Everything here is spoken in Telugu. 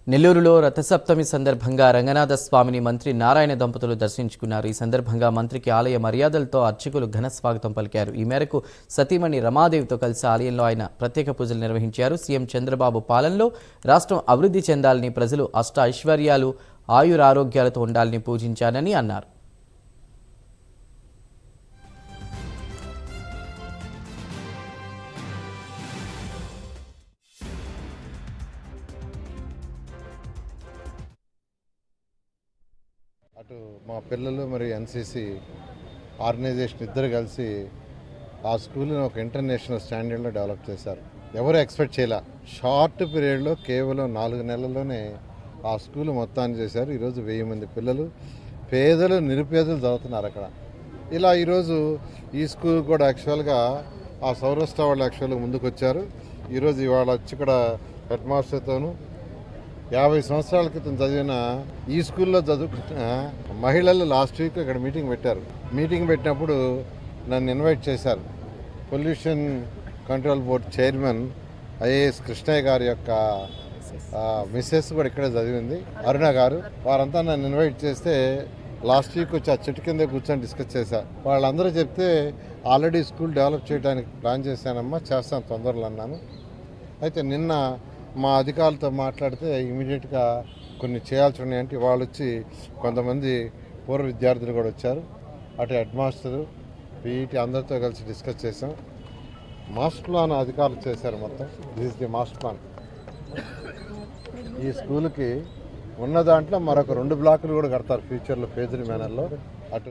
నెల్లూరులో రథసప్తమి సందర్భంగా రంగనాథ స్వామిని మంత్రి నారాయణ దంపతులు దర్శించుకున్నారు. ఈ సందర్భంగా మంత్రికి ఆలయ మర్యాదలతో అర్చకులు ఘన స్వాగతం పలికారు. ఈ మేరకు సతీమణి రమాదేవితో కలిసి ఆలయంలో ఆయన ప్రత్యేక పూజలు నిర్వహించారు. సీఎం చంద్రబాబు పాలనలో రాష్ట్రం అభివృద్ధి చెందాలని, ప్రజలు అష్ట ఐశ్వర్యాలు ఆయురారోగ్యాలతో ఉండాలని పూజించానని అన్నారు. అటు మా పిల్లలు మరి ఎన్సీసీ ఆర్గనైజేషన్ ఇద్దరు కలిసి ఆ స్కూల్ని ఒక ఇంటర్నేషనల్ స్టాండర్డ్లో డెవలప్ చేశారు. ఎవరు ఎక్స్పెక్ట్ చేయలే. షార్ట్ పీరియడ్లో కేవలం 4 నెలల్లోనే ఆ స్కూల్ మొత్తాన్ని చేశారు. ఈరోజు 1000 మంది పిల్లలు, పేదలు నిరుపేదలు చదువుతున్నారు అక్కడ. ఇలా ఈరోజు ఈ స్కూల్ కూడా యాక్చువల్గా ఆ సౌరాష్ట్ర వాళ్ళు యాక్చువల్గా ముందుకు వచ్చారు. ఈరోజు ఇవాళ వచ్చి ఇక్కడ హెడ్ మాస్టర్తోనూ 50 సంవత్సరాల క్రితం చదివిన ఈ స్కూల్లో చదువుకున్న మహిళలు లాస్ట్ వీక్ ఇక్కడ మీటింగ్ పెట్టారు. మీటింగ్ పెట్టినప్పుడు నన్ను ఇన్వైట్ చేశారు. Pollution control board chairman IAS Krishnaiah గారి యొక్క మిస్సెస్ కూడా ఇక్కడే చదివింది, అరుణ గారు. వారంతా నన్ను ఇన్వైట్ చేస్తే లాస్ట్ వీక్ వచ్చి ఆ చెట్టు కింద కూర్చొని డిస్కస్ చేశారు. వాళ్ళందరూ చెప్తే ఆల్రెడీ స్కూల్ డెవలప్ చేయడానికి ప్లాన్ చేశానమ్మా, చేస్తాను తొందరలో అన్నాను. అయితే నిన్న మా అధికారులతో మాట్లాడితే ఇమీడియట్గా కొన్ని చేయాల్సి ఉన్నాయంటే వాళ్ళు వచ్చి కొంతమంది పూర్వ విద్యార్థులు కూడా వచ్చారు. అటు హెడ్ మాస్టరు, పీఈటీ అందరితో కలిసి డిస్కస్ చేసాం. మాస్టర్ ప్లాన్ అధికారులు చేశారు. మొత్తం దిస్ ది మాస్టర్ ప్లాన్. ఈ స్కూల్కి ఉన్న దాంట్లో మరొక 2 బ్లాకులు కూడా కడతారు ఫ్యూచర్లో ఫేజ్డ్ మేనర్లో. అటు